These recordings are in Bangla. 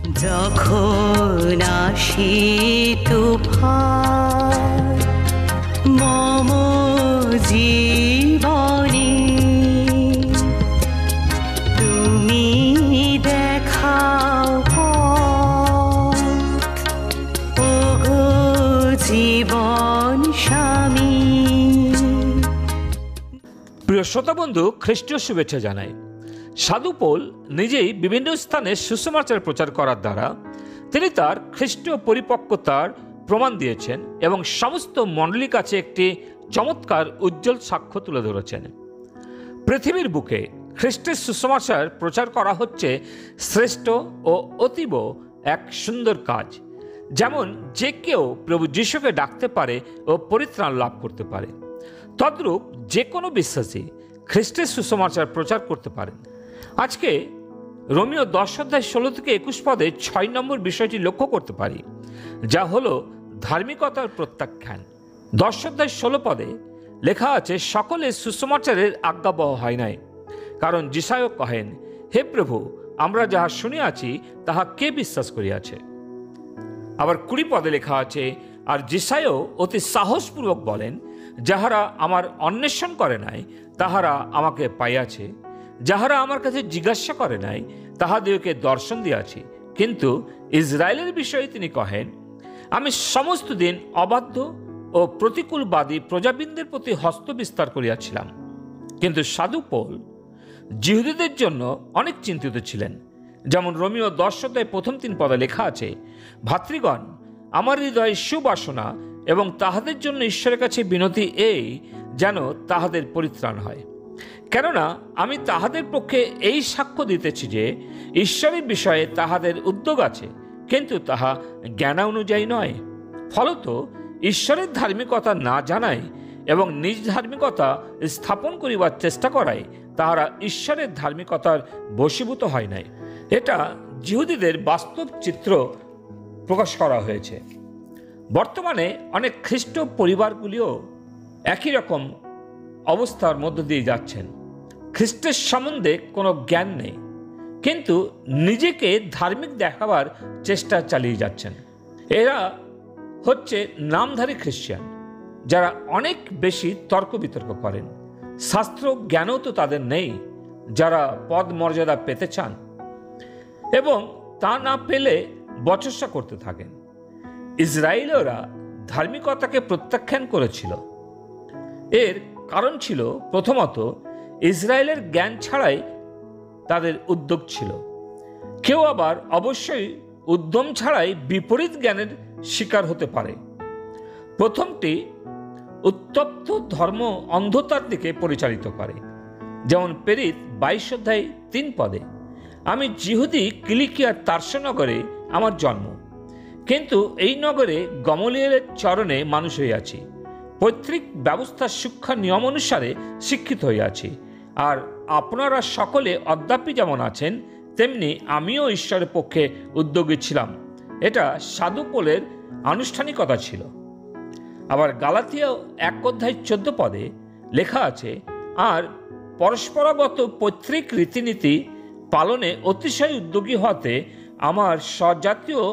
যখন আসি তুফান মম জীবনে, তুমি দেখাও পথ, ওগো জীবন স্বামী। প্রিয় শ্রোতা বন্ধু, খ্রিস্টীয় শুভেচ্ছা জানাই। সাধু পৌল নিজেই বিভিন্ন স্থানে সুসমাচার প্রচার করার দ্বারা তিনি তার খ্রিস্টীয় পরিপক্কতার প্রমাণ দিয়েছেন এবং সমস্ত মণ্ডলীর কাছে একটি চমৎকার উজ্জ্বল সাক্ষ্য তুলে ধরেছেন। পৃথিবীর বুকে খ্রিস্টের সুসমাচার প্রচার করা হচ্ছে শ্রেষ্ঠ ও অতীব এক সুন্দর কাজ। যেমন যে কেউ প্রভু যিশুকে ডাকতে পারে ও পরিত্রাণ লাভ করতে পারে, তদ্রূপ যে কোনো বিশ্বাসী খ্রিস্টের সুসমাচার প্রচার করতে পারেন। আজকে রোমীয় 10:16-21 পদে 6 নম্বর বিষয়টি লক্ষ্য করতে পারি, যা হলো ধার্মিকতার প্রত্যাখ্যান। 10:16 পদে লেখা আছে, সকলে সুসমাচারের আজ্ঞাবহ হয় নাই, কারণ যিশায় কহেন, হে প্রভু, আমরা যাহা শুনিয়াছি তাহা কে বিশ্বাস করিয়াছে। আবার 20 পদে লেখা আছে, আর যিশায়ও অতি সাহসপূর্বক বলেন, যাহারা আমার অন্বেষণ করে নাই তাহারা আমাকে পাইয়াছে, যাহারা আমার কাছে জিজ্ঞাসা করে নাই তাহাদেরকে দর্শন দিয়াছি। কিন্তু ইসরায়েলের বিষয়ে তিনি কহেন, আমি সমস্ত দিন অবাধ্য ও প্রতিকূলবাদী প্রজাবৃন্দের প্রতি হস্ত বিস্তার করিয়াছিলাম। কিন্তু সাধু পৌল জিহুদীদের জন্য অনেক চিন্তিত ছিলেন। যেমন রোমীয় 10:3 পদে লেখা আছে, ভাতৃগণ, আমার হৃদয়ে সুবাসনা এবং তাহাদের জন্য ঈশ্বরের কাছে বিনতি এই, যেন তাহাদের পরিত্রাণ হয়। কেননা আমি তাহাদের পক্ষে এই সাক্ষ্য দিতেছি যে ঈশ্বরের বিষয়ে তাহাদের উদ্যোগ আছে, কিন্তু তাহা জ্ঞান অনুযায়ী নয়। ফলত ঈশ্বরের ধার্মিকতা না জানায় এবং নিজ ধার্মিকতা স্থাপন করিবার চেষ্টা করায় তাহারা ঈশ্বরের ধার্মিকতার বশীভূত হয় নাই। এটা জিহুদীদের বাস্তব চিত্র প্রকাশ করা হয়েছে। বর্তমানে অনেক খ্রিস্ট পরিবারগুলিও একই রকম অবস্থার মধ্য দিয়ে যাচ্ছেন। খ্রিস্টের সম্বন্ধে কোনো জ্ঞান নেই, কিন্তু নিজেকে ধার্মিক দেখাবার চেষ্টা চালিয়ে যাচ্ছেন। এরা হচ্ছে নামধারী খ্রিস্টান, যারা অনেক বেশি তর্ক বিতর্ক করেন। শাস্ত্র জ্ঞানও তো তাদের নেই, যারা পদ মর্যাদা পেতে চান এবং তা না পেলে বচসা করতে থাকেন। ইসরায়েলীয়রা ধার্মিকতাকে প্রত্যাখ্যান করেছিল। এর কারণ ছিল, প্রথমত, ইসরায়েলের জ্ঞান ছাড়াই তাদের উদ্যোগ ছিল। কেউ আবার অবশ্যই উদ্যম ছাড়াই বিপরীত জ্ঞানের শিকার হতে পারে। প্রথমটি উত্তপ্ত ধর্ম অন্ধতার দিকে পরিচালিত করে। যেমন প্রেরিত 22:3 পদে, আমি জিহুদি কিলিকিয়ার তার্সনগরে আমার জন্ম, কিন্তু এই নগরে গমলিয়েলের চরণে মানুষ হইয়াছি, পৈতৃক ব্যবস্থার সূক্ষ্ম নিয়ম অনুসারে শিক্ষিত হইয়াছি, আর আপনারা সকলে অদ্যাপি যেমন আছেন তেমনি আমিও ঈশ্বরের পক্ষে উদ্যোগী ছিলাম। এটা সাধু পৌলের আনুষ্ঠানিকতা ছিল। আবার গালাতিয়া 1:14 পদে লেখা আছে, আর পরস্পরাগত পৈতৃক রীতিনীতি পালনে অতিশয় উদ্যোগী হতে আমার স্বজাতীয়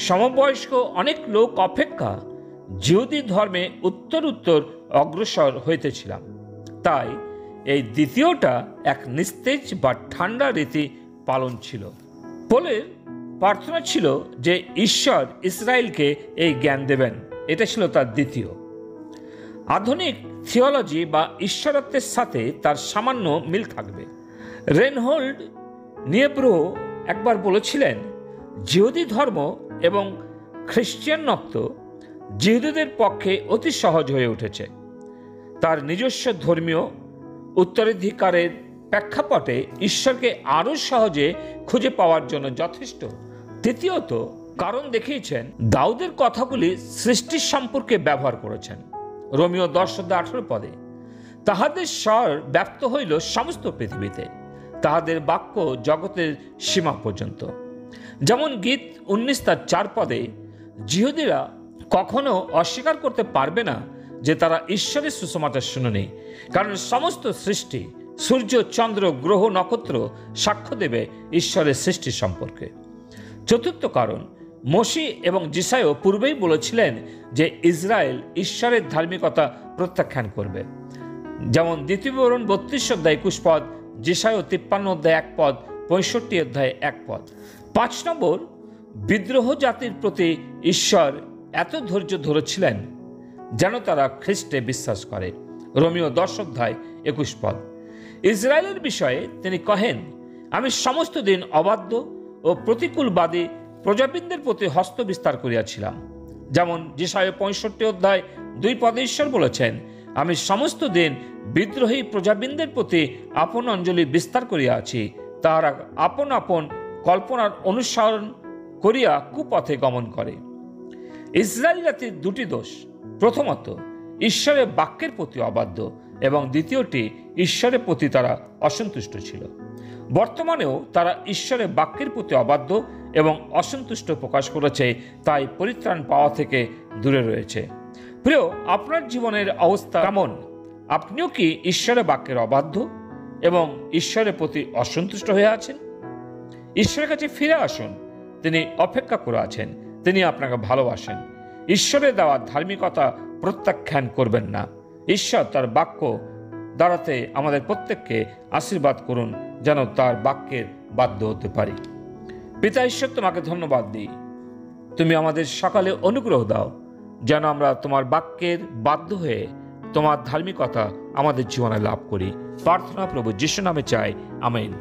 সমবয়স্ক অনেক লোক অপেক্ষা জিহুদি ধর্মে উত্তর অগ্রসর হইতেছিলাম। তাই এই দ্বিতীয়টা এক নিস্তেজ বা ঠান্ডা রীতি পালন ছিল। পৌলের প্রার্থনা ছিল যে ঈশ্বর ইসরায়েলকে এই জ্ঞান দেবেন। এটা ছিল তার দ্বিতীয়। আধুনিক থিওলজি বা ঈশ্বরত্বের সাথে তার সামান্য মিল থাকবে। রেনহোল্ড নিয়েব্রো একবার বলেছিলেন, জিহুদি ধর্ম এবং খ্রিস্টানত্ব জিহুদীদের পক্ষে অতি সহজ হয়ে উঠেছে। তার নিজস্ব ধর্মীয় উত্তরাধিকারের প্রেক্ষাপটে ঈশ্বরকে আরও সহজে খুঁজে পাওয়ার জন্য যথেষ্ট। তৃতীয়ত, কারণ দেখিয়েছেন দাউদের কথাগুলি সৃষ্টির সম্পর্কে ব্যবহার করেছেন। রোমীয় 10:18 পদে, তাহাদের স্বর ব্যক্ত হইল সমস্ত পৃথিবীতে, তাহাদের বাক্য জগতের সীমা পর্যন্ত। যেমন গীত 19:4 পদে, জিহুদীরা কখনো অস্বীকার করতে পারবে না যে তারা ঈশ্বরের সুসমাচার শুনেনি, কারণ সমস্ত সৃষ্টি, সূর্য, চন্দ্র, গ্রহ, নক্ষত্র সাক্ষ্য দেবে ঈশ্বরের সৃষ্টি সম্পর্কে। চতুর্থ কারণ, মোশি এবং যিশায়ও পূর্বেই বলেছিলেন যে ইসরায়েল ঈশ্বরের ধার্মিকতা প্রত্যাখ্যান করবে। যেমন দ্বিতীয় বিবরণ 32 অধ্যায় 21 পদ, যিশায়ও 53 অধ্যায় 1 পদ, 65 অধ্যায় 1 পদ। 5 নম্বর, বিদ্রোহ জাতির প্রতি ঈশ্বর এত ধৈর্য ধরেছিলেন যেন তারা খ্রিস্টে বিশ্বাস করে। রোমীয় 10 অধ্যায় 21 পদ। ইসরায়েলের বিষয়ে তিনি কহেন, আমি সমস্ত দিন অবাধ্য ও প্রতিকূলবাদী প্রজাবৃন্দের প্রতি হস্ত বিস্তার করিয়াছিলাম। যেমন যিশায় 65 অধ্যায় 2 পদে ঈশ্বর বলেছেন, আমি সমস্ত দিন বিদ্রোহী প্রজাবৃন্দের প্রতি আপন অঞ্জলি বিস্তার করিয়া আছি। তাহারা আপন আপন কল্পনার অনুসরণ করিয়া কুপথে গমন করে। ইসরায়েল জাতির দুটি দোষ, প্রথমত ঈশ্বরের বাক্যের প্রতি অবাধ্য এবং দ্বিতীয়টি ঈশ্বরের প্রতি তারা অসন্তুষ্ট ছিল। বর্তমানেও তারা ঈশ্বরের বাক্যের প্রতি অবাধ্য এবং অসন্তুষ্ট প্রকাশ করেছে, তাই পরিত্রাণ পাওয়া থেকে দূরে রয়েছে। প্রিয়, আপনার জীবনের অবস্থা কেমন? আপনিও কি ঈশ্বরের বাক্যের অবাধ্য এবং ঈশ্বরের প্রতি অসন্তুষ্ট হয়ে আছেন? ঈশ্বরের কাছে ফিরে আসুন, তিনি অপেক্ষা করে আছেন, তিনি আপনাকে ভালোবাসেন। ঈশ্বরের দেওয়া ধার্মিকতা প্রত্যাখ্যান করবেন না। ঈশ্বর তার বাক্য দ্বারাতে আমাদের প্রত্যেককে আশীর্বাদ করুন, যেন তার বাক্যের বাধ্য হতে পারি। পিতা ঈশ্বর, তোমাকে ধন্যবাদ দিই, তুমি আমাদের সকালে অনুগ্রহ দাও যেন আমরা তোমার বাক্যের বাধ্য হয়ে তোমার ধার্মিকতা আমাদের জীবনে লাভ করি। প্রার্থনা প্রভু যিশু নামে চাই, আমেন।